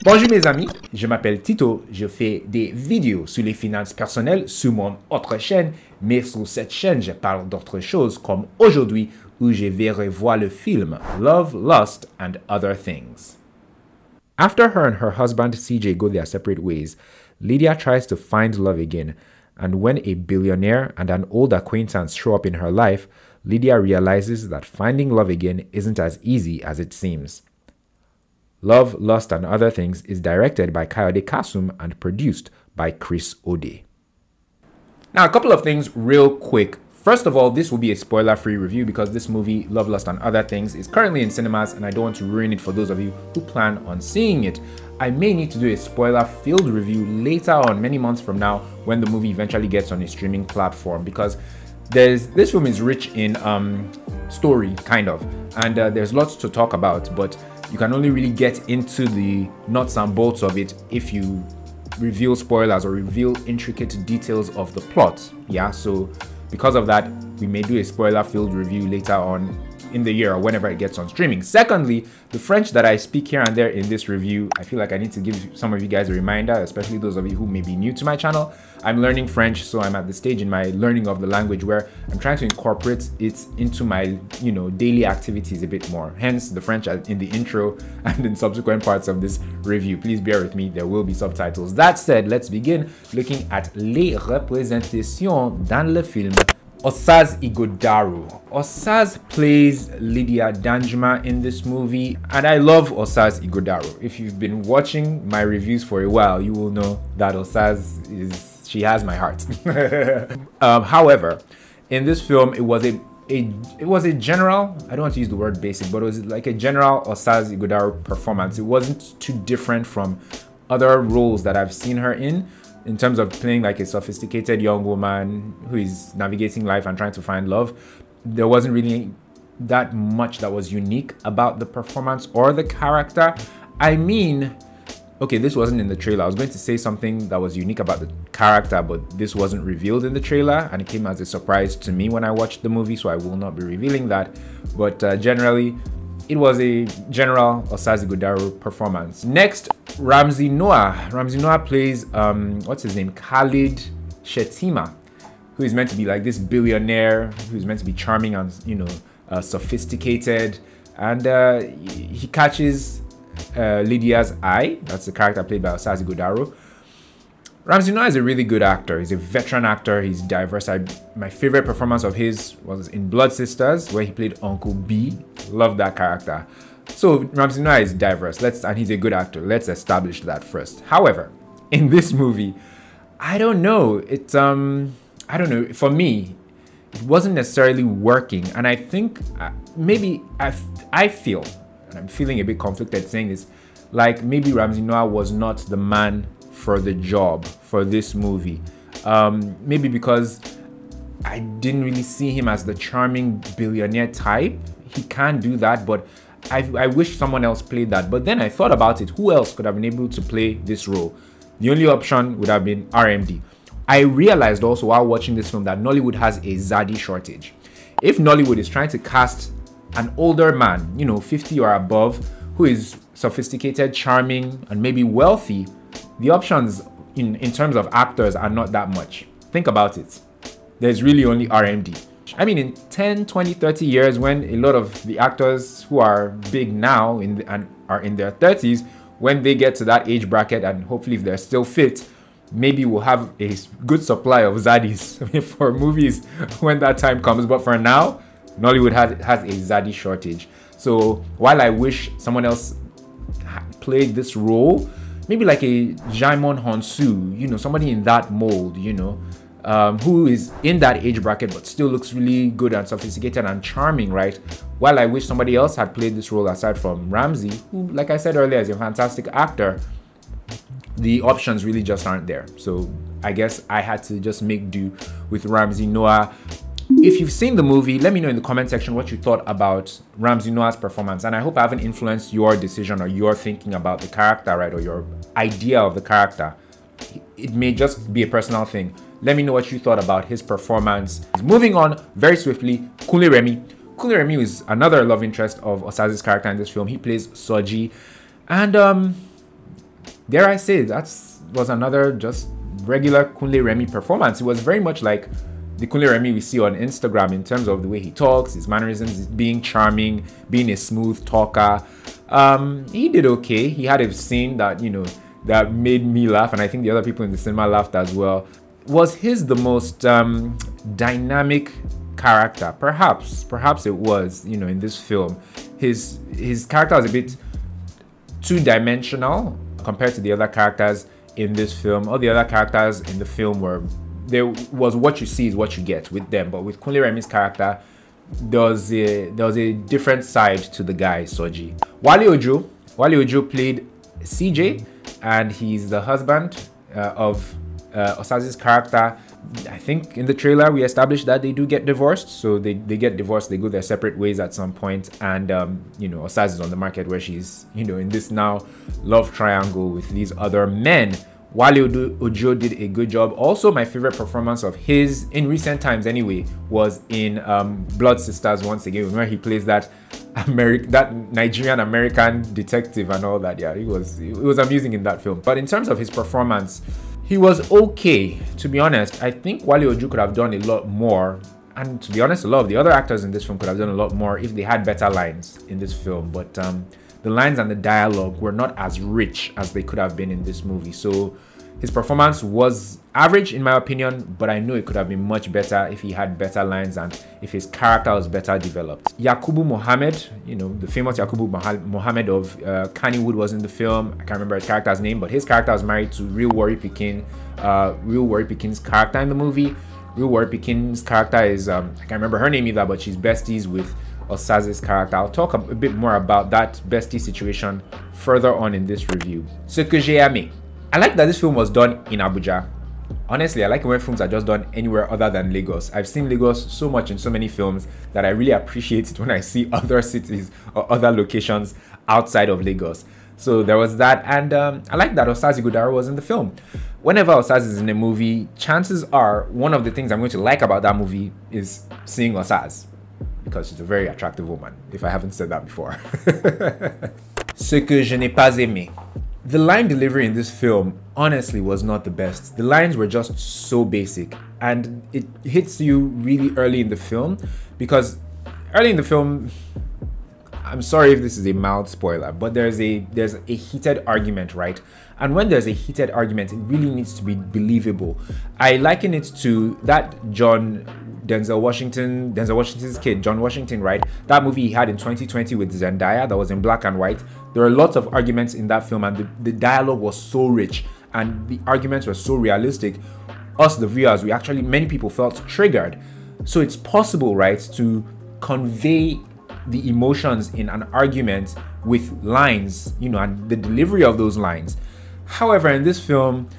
Bonjour mes amis, je m'appelle Tito, je fais des vidéos sur les finances personnelles sur mon autre chaîne, mais sur cette chaîne je parle d'autres choses comme aujourd'hui où je vais revoir le film Love, Lust and Other Things. After her and her husband CJ go their separate ways, Lydia tries to find love again, and when a billionaire and an old acquaintance show up in her life, Lydia realizes that finding love again isn't as easy as it seems. Love, Lust and Other Things is directed by Kayode Kasum and produced by Chris Odeh. Now, a couple of things real quick. First of all, this will be a spoiler-free review because this movie, Love, Lust and Other Things, is currently in cinemas and I don't want to ruin it for those of you who plan on seeing it. I may need to do a spoiler-filled review later on, many months from now, when the movie eventually gets on a streaming platform, because this film is rich in story, kind of, and there's lots to talk about, but you can only really get into the nuts and bolts of it if you reveal spoilers or reveal intricate details of the plot. Yeah, so because of that, we may do a spoiler-filled review later on in the year or whenever it gets on streaming. Secondly, the French that I speak here and there in this review, I feel like I need to give some of you guys a reminder, especially those of you who may be new to my channel. I'm learning French, so I'm at the stage in my learning of the language where I'm trying to incorporate it into my, daily activities a bit more. Hence the French in the intro and in subsequent parts of this review. Please bear with me, there will be subtitles. That said, let's begin looking at les représentations dans le film. Osas Ighodaro. Osas plays Lydia Danjuma in this movie, and I love Osas Ighodaro. If you've been watching my reviews for a while, you will know that she has my heart. However, in this film, it was a general, I don't want to use the word basic, but it was like a general Osas Ighodaro performance. It wasn't too different from other roles that I've seen her in terms of playing like a sophisticated young woman who is navigating life and trying to find love. There wasn't really that much that was unique about the performance or the character. I mean, okay, this wasn't in the trailer. I was going to say something that was unique about the character, but this wasn't revealed in the trailer and it came as a surprise to me when I watched the movie, so I will not be revealing that. But generally, it was a general Osas Ighodaro performance. Next, Ramsey Nouah. Ramsey Nouah plays, what's his name? Khalid Shettima, who is meant to be like this billionaire, who's meant to be charming and, sophisticated. And he catches Lydia's eye. That's the character played by Osas Ighodaro. Ramsey Nouah is a really good actor. He's a veteran actor. He's diverse. My favorite performance of his was in Blood Sisters, where he played Uncle B. Love that character. So Ramsey Nouah is diverse. And he's a good actor. Let's establish that first. However, in this movie, I don't know. I don't know. For me, it wasn't necessarily working, and I think maybe I feel, and I'm feeling a bit conflicted saying this, like maybe Ramsey Nouah was not the man for the job for this movie. Maybe because I didn't really see him as the charming billionaire type. He can do that, but I wish someone else played that. But then I thought about it. Who else could have been able to play this role? The only option would have been RMD. I realized also while watching this film that Nollywood has a Zaddy shortage. If Nollywood is trying to cast an older man, 50 or above, who is sophisticated, charming, and maybe wealthy, the options in terms of actors are not that much. Think about it. There's really only RMD. I mean, in 10, 20, 30 years, when a lot of the actors who are big now and are in their 30s, when they get to that age bracket, and hopefully if they're still fit, maybe we'll have a good supply of Zaddies for movies when that time comes. But for now, Nollywood has a Zaddy shortage. So while I wish someone else played this role, maybe like a Jaimon Honsu, somebody in that mold, who is in that age bracket but still looks really good and sophisticated and charming, right? While I wish somebody else had played this role aside from Ramsey, who, like I said earlier, is a fantastic actor, the options really just aren't there. So I guess I had to just make do with Ramsey Nouah. If you've seen the movie, let me know in the comment section what you thought about Ramsey Nouah's performance, and I hope I haven't influenced your decision or your thinking about the character, right, or your idea of the character. It may just be a personal thing. Let me know what you thought about his performance. Moving on very swiftly, Kunle Remi. Kunle Remi is another love interest of Osas's character in this film. He plays Soji, and dare I say, that was another just regular Kunle Remi performance. It was very much like the Kunle Remi we see on Instagram in terms of the way he talks, his mannerisms, being charming, being a smooth talker. He did okay. He had a scene that, you know, that made me laugh, and I think the other people in the cinema laughed as well. Was his the most dynamic character? Perhaps it was, you know, in this film. His character was a bit two-dimensional compared to the other characters in this film. All the other characters in the film there was what you see is what you get with them, but with Kunle Remi's character, there was a different side to the guy, Soji. Wale Ojo played CJ, and he's the husband of Osas's character. I think in the trailer we established that they do get divorced, so they get divorced, they go their separate ways at some point, and you know, Osas is on the market where she's, you know, in this now love triangle with these other men. Wale Ojo did a good job. Also, my favorite performance of his in recent times anyway was in Blood Sisters once again, where he plays that Nigerian American detective and all that. Yeah, it was amusing in that film. But in terms of his performance, he was okay. To be honest, I think Wale Ojo could have done a lot more. And to be honest, a lot of the other actors in this film could have done a lot more if they had better lines in this film. But the lines and the dialogue were not as rich as they could have been in this movie. So his performance was average in my opinion, but I know it could have been much better if he had better lines and if his character was better developed. Yakub Mohammed, you know, the famous Yakub Mohammed of Kannywood was in the film. I can't remember his character's name, but his character was married to real Warri Pikin, real Warri Pikin's character in the movie. Real Warri Pikin's character is, I can't remember her name either, but she's besties with Osas's character. I'll talk a bit more about that bestie situation further on in this review. Ce que j'ai aimé. I like that this film was done in Abuja. Honestly, I like when films are just done anywhere other than Lagos. I've seen Lagos so much in so many films that I really appreciate it when I see other cities or other locations outside of Lagos. So there was that, and I like that Osas Ighodaro was in the film. Whenever Osas is in a movie, chances are one of the things I'm going to like about that movie is seeing Osas, because she's a very attractive woman, if I haven't said that before. Ce que je n'ai pas aimé. The line delivery in this film honestly was not the best. The lines were just so basic, and it hits you really early in the film, because early in the film, I'm sorry if this is a mild spoiler, but there's a heated argument, right? And when there's a heated argument, it really needs to be believable. I liken it to that Denzel Washington's kid, John Washington, right? That movie he had in 2020 with Zendaya that was in black and white. There were lots of arguments in that film, and the dialogue was so rich and the arguments were so realistic. Us, the viewers, many people felt triggered. So it's possible, right, to convey the emotions in an argument with lines, you know, and the delivery of those lines. However, in this film,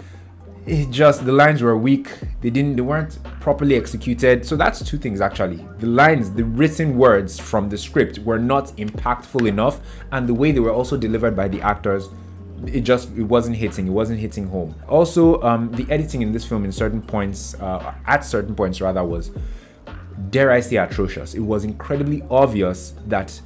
the lines were weak. They weren't properly executed. So that's two things actually. The lines, the written words from the script were not impactful enough, and the way they were also delivered by the actors, it wasn't hitting home. Also, the editing in this film at certain points was, dare I say, atrocious. It was incredibly obvious that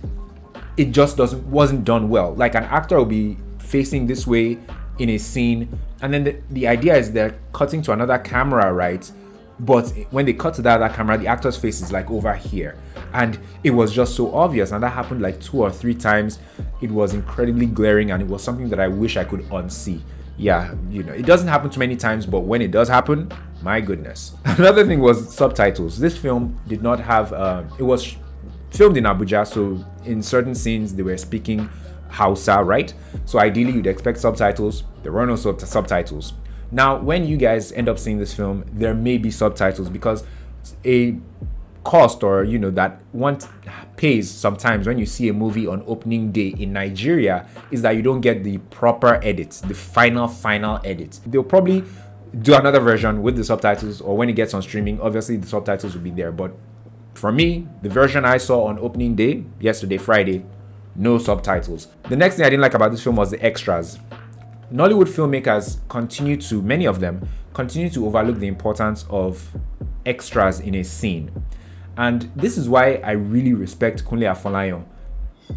it just wasn't done well. Like, an actor will be facing this way in a scene, and then the idea is they're cutting to another camera, right? But when they cut to that other camera, the actor's face is like over here, and it was just so obvious. And that happened like 2 or 3 times. It was incredibly glaring, and it was something that I wish I could unsee. Yeah, you know, it doesn't happen too many times, but when it does happen, my goodness. Another thing was subtitles. This film did not have it was filmed in Abuja, so in certain scenes they were speaking Hausa, right? So ideally you'd expect subtitles. There were no subtitles. Now, when you guys end up seeing this film, there may be subtitles, because a cost, or you know, that one pays sometimes when you see a movie on opening day in Nigeria, is that you don't get the proper edit, the final edit. They'll probably do another version with the subtitles, or when it gets on streaming, obviously the subtitles will be there. But for me, the version I saw on opening day, yesterday, Friday, no subtitles. The next thing I didn't like about this film was the extras. Nollywood filmmakers many of them continue to overlook the importance of extras in a scene. And this is why I really respect Kunle Afolayan.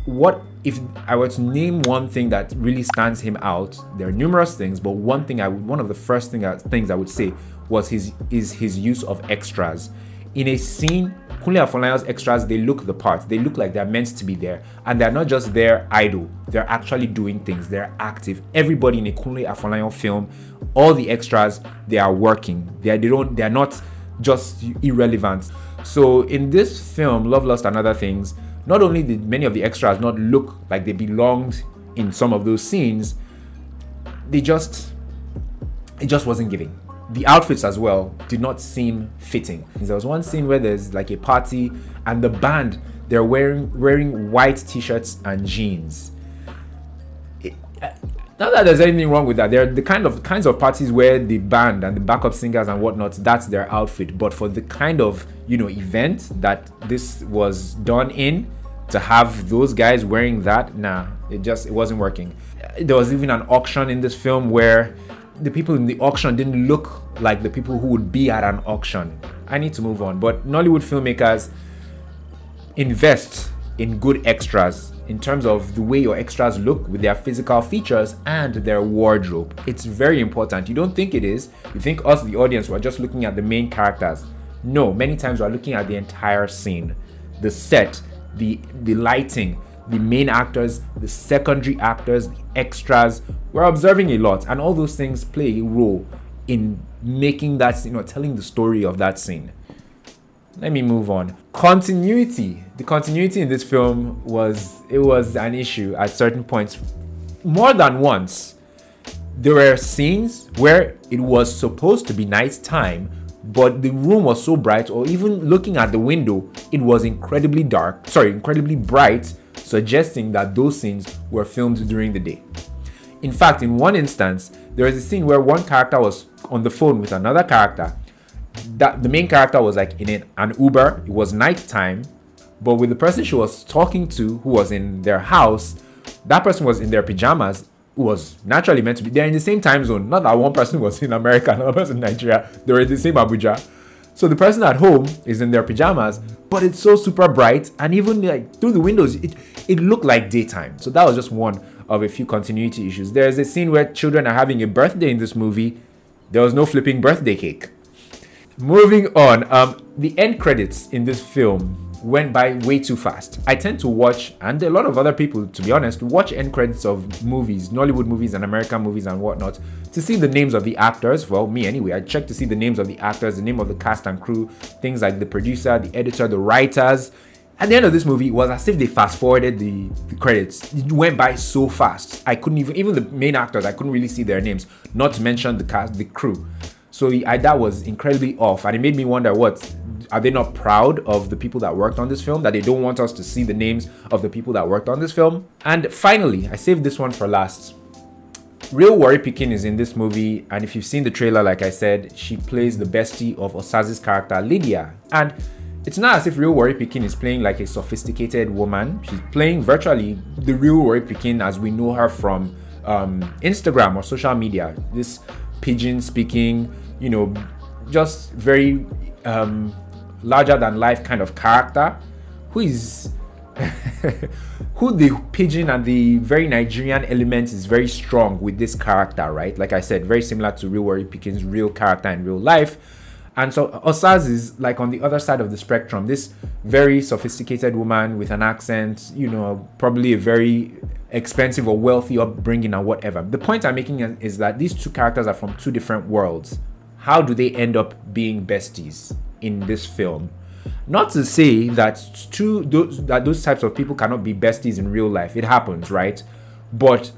what if I were to name one thing that really stands him out? There are numerous things, but one of the first things I would say was his use of extras. In a scene, Kunle Afolayan's extras, they look the part. They look like they're meant to be there, and they're not just there idle. They're actually doing things. They're active. Everybody in a Kunle Afolayan film, all the extras, they are working. They're not just irrelevant. So in this film, Love, Lust and Other Things, not only did many of the extras not look like they belonged in some of those scenes, it just wasn't giving. The outfits as well did not seem fitting. There was one scene where there's like a party and the band, they're wearing white t-shirts and jeans. Not that there's anything wrong with that. They're the kinds of parties where the band and the backup singers and whatnot, that's their outfit. But for the kind of, event that this was done in, to have those guys wearing that, nah, it wasn't working. There was even an auction in this film where the people in the auction didn't look like the people who would be at an auction. I need to move on. But Nollywood filmmakers invest in good extras in terms of the way your extras look with their physical features and their wardrobe. It's very important. You don't think it is. You think us, the audience, we're just looking at the main characters. No, many times we're looking at the entire scene, the set, the lighting, the main actors, the secondary actors, the extras. We're observing a lot, and all those things play a role in making that, telling the story of that scene. Let me move on. Continuity. The continuity in this film was an issue at certain points. More than once, there were scenes where it was supposed to be night time, but the room was so bright, or even looking at the window, it was incredibly bright, suggesting that those scenes were filmed during the day. In fact, in one instance, there was a scene where one character was on the phone with another character. That the main character was like in an Uber. It was nighttime, but with the person she was talking to, who was in their house, that person was in their pajamas, who was naturally meant to be. They're in the same time zone. Not that one person was in America, another person in Nigeria. They were in the same Abuja. So the person at home is in their pajamas, but it's so super bright, and even like through the windows, it looked like daytime. So that was just one of a few continuity issues. There's a scene where children are having a birthday in this movie. There was no flipping birthday cake. Moving on, the end credits in this film went by way too fast. I tend to watch, and a lot of other people, to be honest, watch end credits of movies, Nollywood movies and American movies and whatnot, to see the names of the actors. Well, me anyway, I check to see the names of the actors, the name of the cast and crew, things like the producer, the editor, the writers. At the end of this movie, it was as if they fast forwarded the credits. It went by so fast. I couldn't even the main actors, I couldn't really see their names, not to mention the cast, the crew. So that was incredibly off, and it made me wonder, are they not proud of the people that worked on this film, that they don't want us to see the names of the people that worked on this film? And finally, I saved this one for last. Real Warri Pikin is in this movie, and if you've seen the trailer, like I said, she plays the bestie of Osas's character, Lydia. And it's not as if Real Warri Pikin is playing like a sophisticated woman. She's playing virtually the real Warri Pikin as we know her from Instagram or social media. This pidgin speaking, just very larger than life kind of character, who the pidgin and the very Nigerian element is very strong with this character, right? Like I said, very similar to Real Warri Pikin's real character in real life. And so Osas is like on the other side of the spectrum, this very sophisticated woman with an accent, probably a very expensive or wealthy upbringing and whatever. The point I'm making is that these two characters are from two different worlds. How do they end up being besties in this film? Not to say that those types of people cannot be besties in real life. It happens, right? But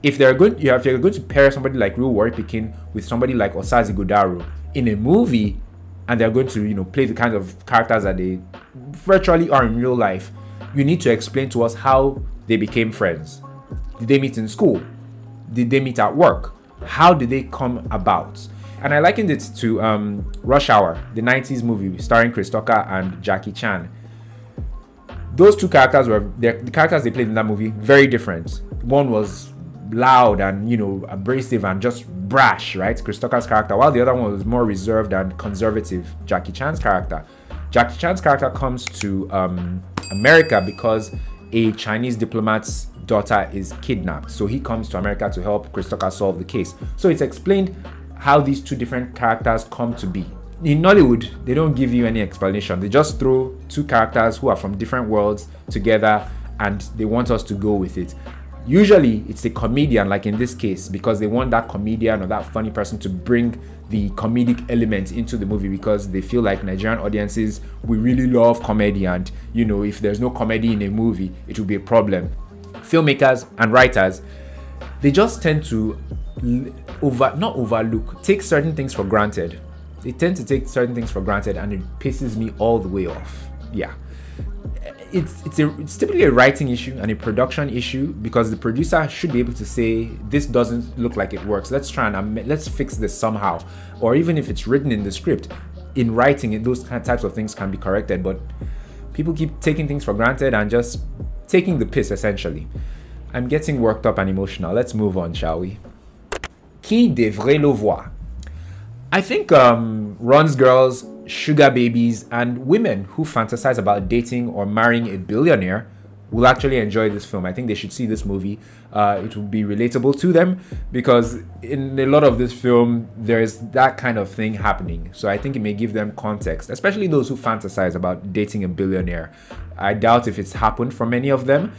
if you're going to pair somebody like Real Warri Pikin with somebody like Osas Ighodaro in a movie, and they're going to play the kind of characters that they virtually are in real life, you need to explain to us how they became friends. Did they meet in school? Did they meet at work? How did they come about? And I likened it to Rush Hour, the 90s movie starring Chris Odeh and Jackie Chan. Those two characters the characters they played in that movie, very different. One was loud and abrasive and just brash, right? Chris Odeh's character, while the other one was more reserved and conservative, Jackie Chan's character. Jackie Chan's character comes to America because a Chinese diplomat's daughter is kidnapped. So he comes to America to help Chris Tucker solve the case. So it's explained how these two different characters come to be. In Nollywood, they don't give you any explanation. They just throw two characters who are from different worlds together and they want us to go with it. Usually it's a comedian, like in this case, because they want that comedian or that funny person to bring the comedic element into the movie, because they feel like Nigerian audiences, we really love comedy, and you know, if there's no comedy in a movie, it will be a problem. Filmmakers and writers, they just tend to take certain things for granted. They tend to take certain things for granted, and it pisses me all the way off. Yeah. It's typically a writing issue and a production issue, because the producer should be able to say, this doesn't look like it works, let's try and let's fix this somehow. Or even if it's written in the script, in writing, those kind of types of things can be corrected. But people keep taking things for granted and just taking the piss, essentially. I'm getting worked up and emotional. Let's move on, shall we? Qui devrait le voir? I think runs girls, sugar babies, and women who fantasize about dating or marrying a billionaire will actually enjoy this film. I think they should see this movie. It will be relatable to them, because in a lot of this film, there's that kind of thing happening. So I think it may give them context, especially those who fantasize about dating a billionaire. I doubt if it's happened for many of them.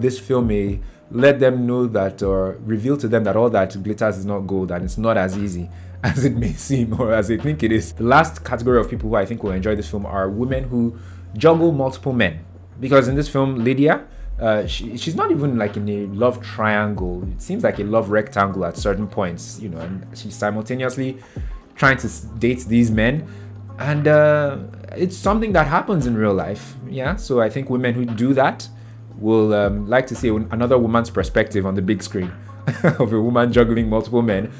This film may let them know that, or reveal to them that all that glitters is not gold, and it's not as easy as it may seem, or as they think it is. The last category of people who I think will enjoy this film are women who juggle multiple men. Because in this film, Lydia, she's not even like in a love triangle. It seems like a love rectangle at certain points, you know, and she's simultaneously trying to date these men. And it's something that happens in real life. Yeah, so I think women who do that will like to see another woman's perspective on the big screen of a woman juggling multiple men.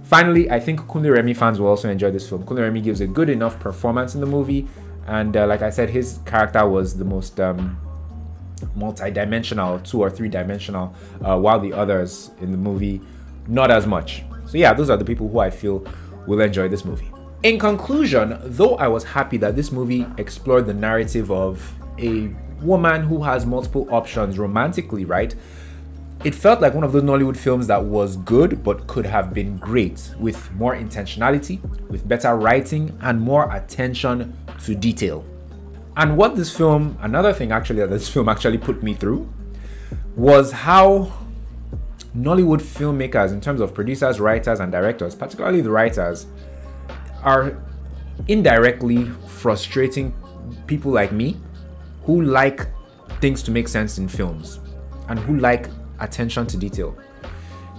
Finally, I think Kunle Remi fans will also enjoy this film. Kunle Remi gives a good enough performance in the movie, and like I said, his character was the most multi-dimensional, 2 or 3 dimensional, while the others in the movie, not as much. So yeah, those are the people who I feel will enjoy this movie. In conclusion, though I was happy that this movie explored the narrative of a woman who has multiple options romantically, right? It felt like one of those Nollywood films that was good but could have been great, with more intentionality, with better writing, and more attention to detail. And what this film, another thing actually that this film actually put me through, was how Nollywood filmmakers, in terms of producers, writers, and directors, particularly the writers, are indirectly frustrating people like me who like things to make sense in films and who like attention to detail.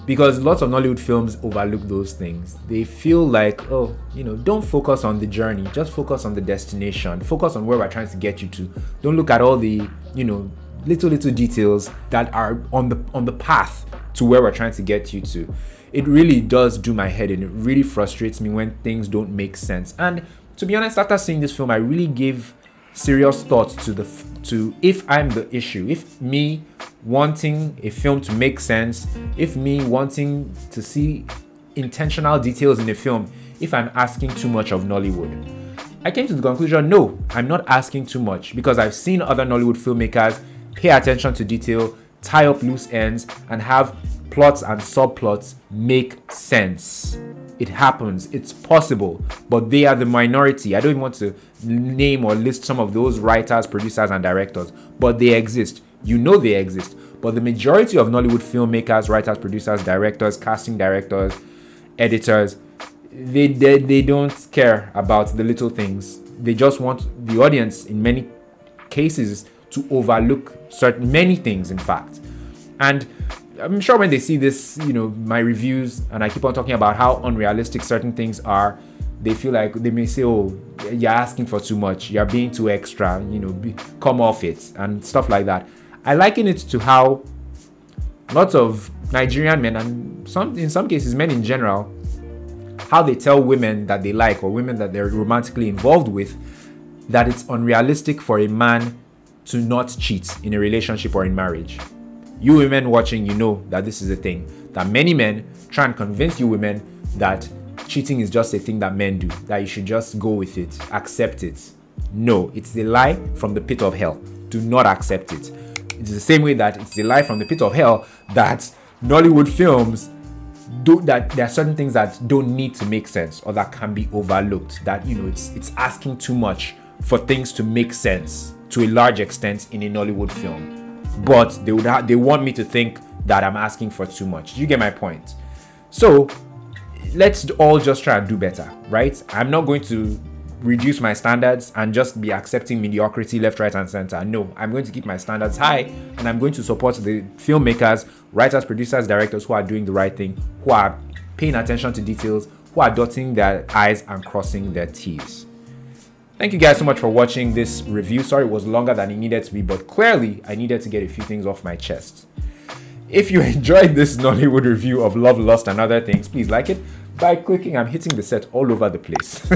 Because lots of Nollywood films overlook those things. They feel like, oh, you know, don't focus on the journey, just focus on the destination, focus on where we're trying to get you to. Don't look at all the, you know, little details that are on the path to where we're trying to get you to. It really does do my head in. It really frustrates me when things don't make sense. And to be honest, after seeing this film, I really gave serious thought to if I'm the issue, if me wanting a film to make sense, if me wanting to see intentional details in a film, if I'm asking too much of Nollywood. I came to the conclusion, no, I'm not asking too much, because I've seen other Nollywood filmmakers pay attention to detail, tie up loose ends, and have plots and subplots make sense. It happens, it's possible, but they are the minority. I don't even want to name or list some of those writers, producers, and directors, but they exist. You know they exist. But the majority of Nollywood filmmakers, writers, producers, directors, casting directors, editors, they don't care about the little things. They just want the audience, in many cases, to overlook many things, in fact. And I'm sure when they see this, you know, my reviews, and I keep on talking about how unrealistic certain things are, they feel like they may say, oh, you're asking for too much, you're being too extra, you know, come off it, and stuff like that. I liken it to how lots of Nigerian men, and in some cases men in general, how they tell women that they like, or women that they're romantically involved with, that it's unrealistic for a man to not cheat in a relationship or in marriage. You women watching, you know that this is a thing, that many men try and convince you women that cheating is just a thing that men do, that you should just go with it, accept it. No, it's a lie from the pit of hell. Do not accept it. It's the same way that it's the life from the pit of hell that Nollywood films do, that there are certain things that don't need to make sense or that can be overlooked, that, you know, it's asking too much for things to make sense to a large extent in a Nollywood film, but they want me to think that I'm asking for too much. You get my point? So let's all just try and do better, right? I'm not going to reduce my standards and just be accepting mediocrity left, right, and center. No, I'm going to keep my standards high, and I'm going to support the filmmakers, writers, producers, directors who are doing the right thing, who are paying attention to details, who are dotting their I's and crossing their T's. Thank you guys so much for watching this review. Sorry it was longer than it needed to be, but clearly I needed to get a few things off my chest. If you enjoyed this Nollywood review of Love, Lust, and Other Things, please like it by clicking. I'm hitting the set all over the place.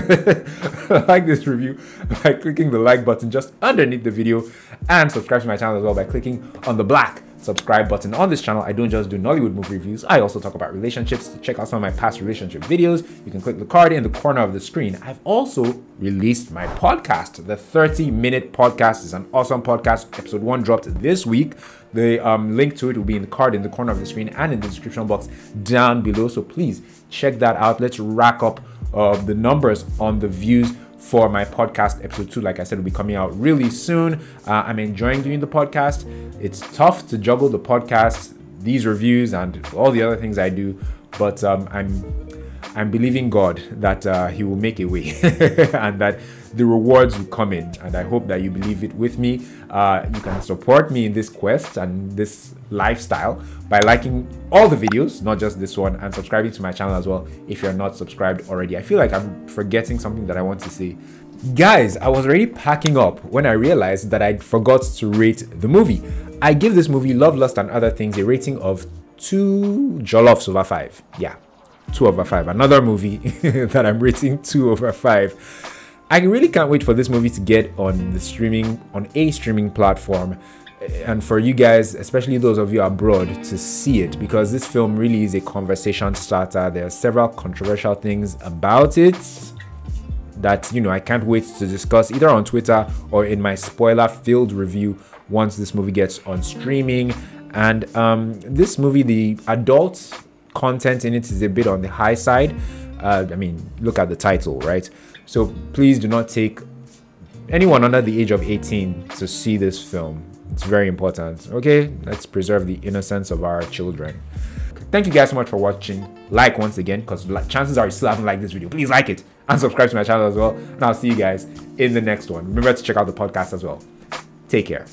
Like this review by clicking the like button just underneath the video, and subscribe to my channel as well by clicking on the black subscribe button. On this channel, I don't just do Nollywood movie reviews, I also talk about relationships. To check out some of my past relationship videos, you can click the card in the corner of the screen. I've also released my podcast. The 30-minute podcast is an awesome podcast. Episode 1 dropped this week. The link to it will be in the card in the corner of the screen and in the description box down below. So please check that out. Let's rack up the numbers on the views for my podcast. Episode 2, like I said, will be coming out really soon. I'm enjoying doing the podcast. It's tough to juggle the podcast, these reviews, and all the other things I do, but I'm believing God that he will make a way and that the rewards will come in, and I hope that you believe it with me. You can support me in this quest and this lifestyle by liking all the videos, not just this one, and subscribing to my channel as well if you're not subscribed already. I feel like I'm forgetting something that I want to say. Guys, I was already packing up when I realized that I forgot to rate the movie. I give this movie Love, Lust, and Other Things a rating of 2 Jolloffs over 5. Yeah, 2 over 5. Another movie that I'm rating 2 over 5. I really can't wait for this movie to get on a streaming platform, and for you guys, especially those of you abroad, to see it, because this film really is a conversation starter. There are several controversial things about it that, you know, I can't wait to discuss either on Twitter or in my spoiler-filled review once this movie gets on streaming. And this movie, the adult content in it is a bit on the high side. I mean, look at the title, right? So please do not take anyone under the age of 18 to see this film. It's very important. Okay, let's preserve the innocence of our children. Thank you guys so much for watching. Like once again, because chances are you still haven't liked this video. Please like it and subscribe to my channel as well. And I'll see you guys in the next one. Remember to check out the podcast as well. Take care.